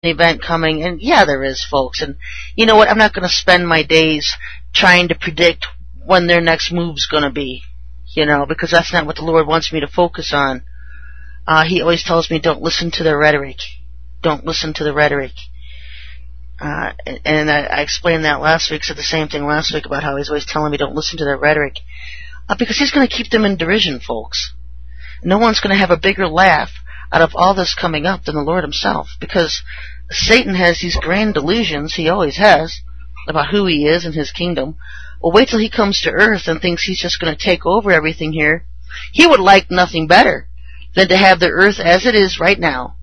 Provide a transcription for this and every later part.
event coming, and yeah, there is, folks. And you know what? I'm not going to spend my days trying to predict when their next move's going to be, because that's not what the Lord wants me to focus on. He always tells me, don't listen to their rhetoric. Don't listen to the rhetoric. And I explained that last week, said the same thing last week about how he's always telling me don't listen to their rhetoric. Because he's going to keep them in derision, folks. No one's going to have a bigger laugh out of all this coming up than the Lord himself, because Satan has these grand delusions, he always has, about who he is and his kingdom. Well, wait till he comes to earth and thinks he's just going to take over everything here. He would like nothing better than to have the earth as it is right now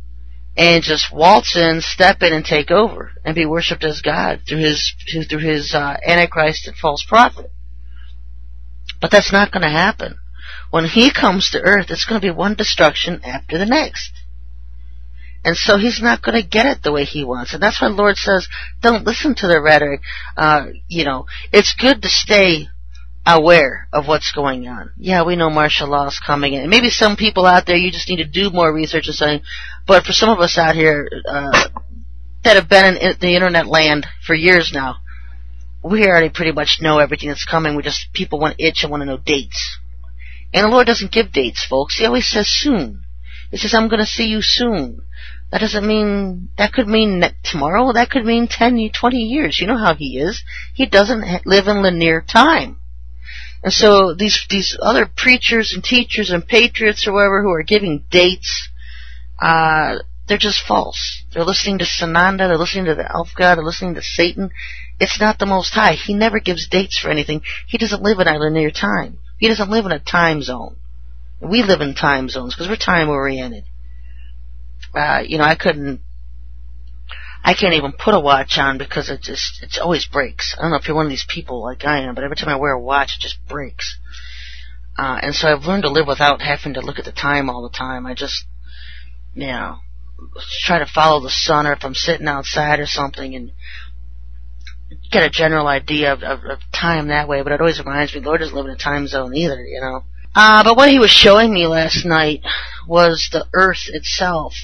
and just waltz in, step in, and take over and be worshipped as God through his Antichrist and false prophet. But that's not going to happen. When he comes to earth, it's going to be one destruction after the next. And so he's not going to get it the way he wants. And that's why the Lord says, don't listen to the rhetoric. It's good to stay aware of what's going on. Yeah, we know martial law is coming in. And maybe some people out there, you just need to do more research and studying. But for some of us out here that have been in the internet land for years now, we already pretty much know everything that's coming. People want to itch and want to know dates. And the Lord doesn't give dates, folks. He always says soon. He says, I'm going to see you soon. That doesn't mean, that could mean tomorrow. That could mean 10, 20 years. You know how he is. He doesn't live in linear time. And so these other preachers and teachers and patriots or whatever who are giving dates, they're just false. They're listening to Sananda, they're listening to the elf god, they're listening to Satan. It's not the Most High. He never gives dates for anything. He doesn't live in a linear time. He doesn't live in a time zone. We live in time zones because we're time-oriented. I can't even put a watch on because it always breaks. I don't know if you're one of these people like I am, but every time I wear a watch, it just breaks. And so I've learned to live without having to look at the time all the time. I just, try to follow the sun, or if I'm sitting outside or something, and get a general idea of time that way. But it always reminds me, the Lord doesn't live in a time zone either, But what he was showing me last night was the earth itself,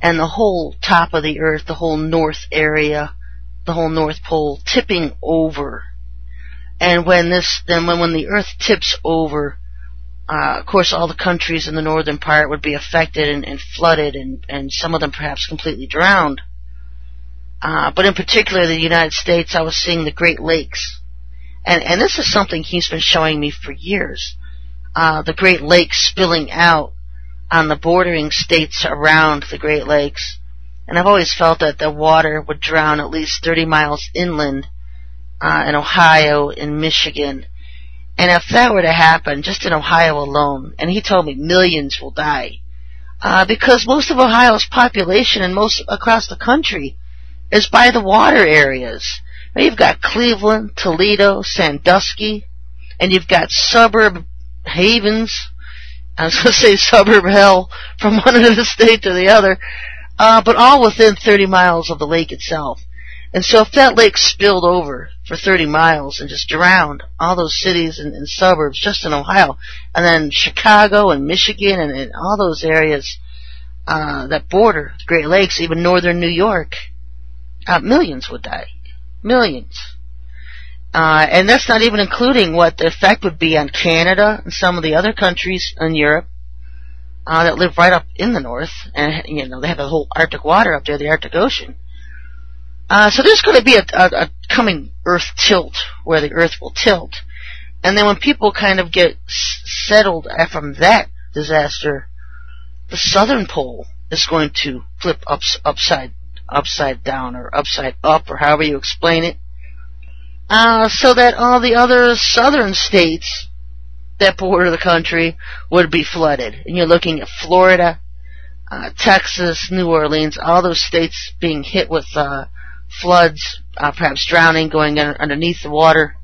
and the whole top of the earth, the whole north area, the whole North Pole tipping over. And when the earth tips over, of course all the countries in the northern part would be affected and flooded, and some of them perhaps completely drowned. But in particular the United States, I was seeing the Great Lakes. And this is something he's been showing me for years. The Great Lakes spilling out on the bordering states around the Great Lakes. And I've always felt that the water would drown at least 30 miles inland in Ohio, in Michigan. And if that were to happen, just in Ohio alone, and he told me millions will die, because most of Ohio's population and most across the country is by the water areas. Now you've got Cleveland, Toledo, Sandusky, and you've got suburb havens. I was going to say suburb hell from one end of the state to the other, but all within 30 miles of the lake itself. And so if that lake spilled over for 30 miles and just drowned all those cities and suburbs just in Ohio, and then Chicago and Michigan and all those areas that border the Great Lakes, even northern New York, millions would die. Millions. And that's not even including what the effect would be on Canada and some of the other countries in Europe that live right up in the north. And, they have the whole Arctic water up there, the Arctic Ocean. So there's going to be a coming earth tilt where the earth will tilt. And then when people kind of get settled from that disaster, the southern pole is going to flip upside down or upside up, or however you explain it. So that all the other southern states that border the country would be flooded. And you're looking at Florida, Texas, New Orleans, all those states being hit with floods, perhaps drowning, going underneath the water.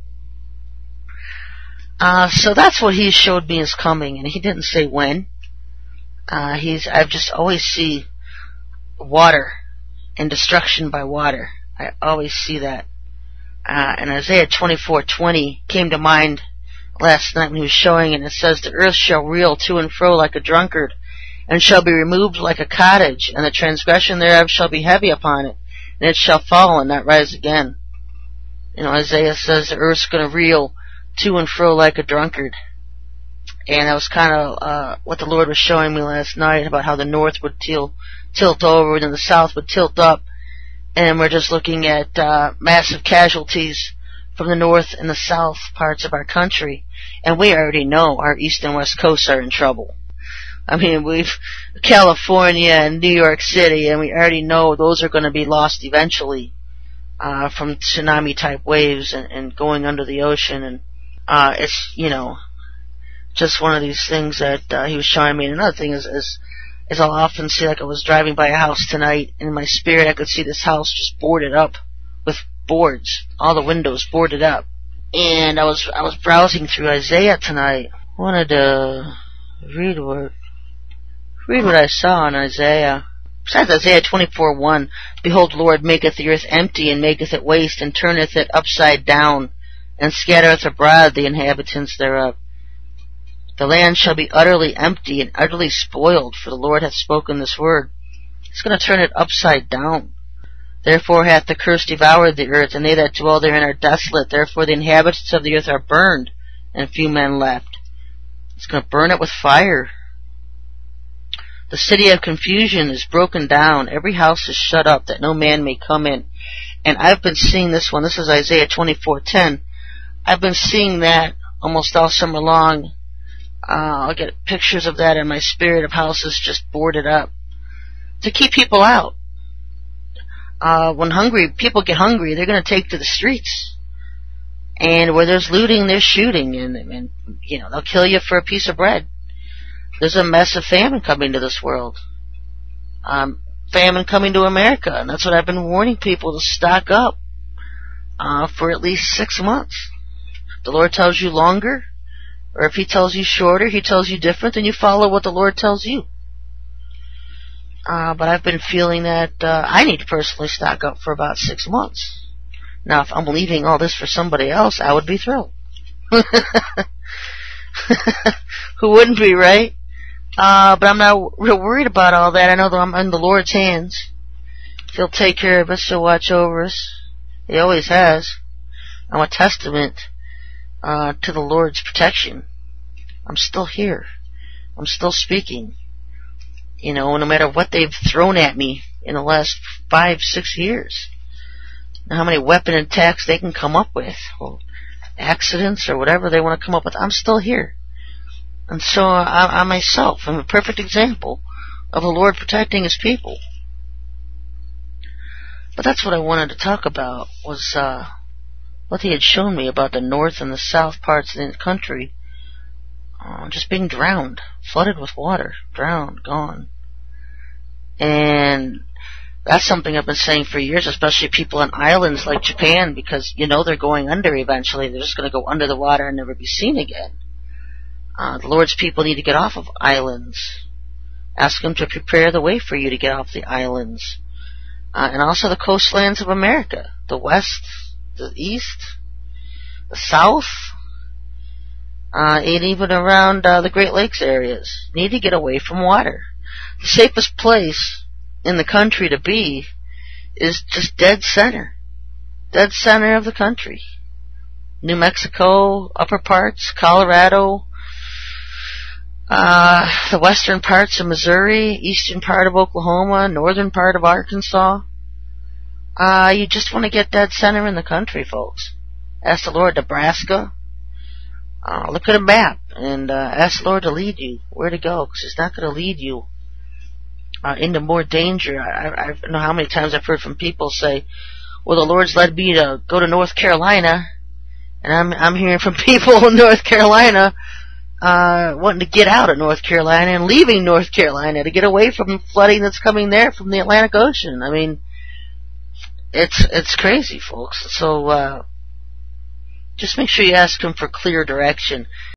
So that's what he showed me is coming, and he didn't say when. I've just always see water and destruction by water. I always see that. And Isaiah 24:20 came to mind last night when he was showing it. It says, the earth shall reel to and fro like a drunkard, and shall be removed like a cottage, and the transgression thereof shall be heavy upon it, and it shall fall and not rise again. Isaiah says the earth's going to reel to and fro like a drunkard. And that was kind of what the Lord was showing me last night, about how the north would tilt over and then the south would tilt up. And we're just looking at massive casualties from the north and the south parts of our country. And we already know our east and west coasts are in trouble. I mean, we've California and New York City, and we already know those are going to be lost eventually from tsunami-type waves and going under the ocean. And it's, just one of these things that he was showing me. And another thing is I'll often see, like I was driving by a house tonight, and in my spirit I could see this house just boarded up with boards, all the windows boarded up. And I was browsing through Isaiah tonight. I wanted to read what I saw in Isaiah. Besides Isaiah 24:1, behold, the Lord maketh the earth empty, and maketh it waste, and turneth it upside down, and scattereth abroad the inhabitants thereof. The land shall be utterly empty and utterly spoiled, for the Lord hath spoken this word. He's going to turn it upside down. Therefore hath the curse devoured the earth, and they that dwell therein are desolate. Therefore the inhabitants of the earth are burned, and few men left. It's going to burn it with fire. The city of confusion is broken down. Every house is shut up, that no man may come in. And I've been seeing this one. This is Isaiah 24:10. I've been seeing that almost all summer long. I'll get pictures of that in my spirit, of houses just boarded up to keep people out. When people get hungry, they're going to take to the streets. And where there's looting, there's shooting, and they'll kill you for a piece of bread. There's a massive famine coming to this world. Famine coming to America, and that's what I've been warning people to stock up for at least 6 months. If the Lord tells you longer, or if He tells you shorter, He tells you different, then you follow what the Lord tells you. But I've been feeling that I need to personally stock up for about 6 months. Now, if I'm leaving all this for somebody else, I would be thrilled. Who wouldn't be, right? But I'm not real worried about all that. I know that I'm in the Lord's hands. He'll take care of us. He'll watch over us. He always has. I'm a testament to the Lord's protection. I'm still here. I'm still speaking. No matter what they've thrown at me in the last 5-6 years. Now, how many weapon attacks they can come up with, or accidents, or whatever they want to come up with, I'm still here. And so I myself am a perfect example of the Lord protecting His people. But that's what I wanted to talk about, was what He had shown me about the north and the south parts of the country just being drowned, flooded with water, drowned, gone. And that's something I've been saying for years, especially people on islands like Japan, because they're going under eventually. They're just going to go under the water and never be seen again. The Lord's people need to get off of islands. Ask Him to prepare the way for you to get off the islands. And also the coastlands of America, the west, the east, the south, and even around the Great Lakes areas. Need to get away from water. The safest place in the country to be is just dead center of the country. New Mexico, upper parts, Colorado, the western parts of Missouri, eastern part of Oklahoma, northern part of Arkansas. You just want to get dead center in the country, folks. Ask the Lord. Nebraska. Look at a map and ask the Lord to lead you where to go, because He's not going to lead you into more danger. I don't know how many times I've heard from people say, well, the Lord's led me to go to North Carolina, and I'm hearing from people in North Carolina wanting to get out of North Carolina and leaving North Carolina to get away from flooding that's coming there from the Atlantic Ocean. I mean, it's crazy, folks. So just make sure you ask Him for clear direction.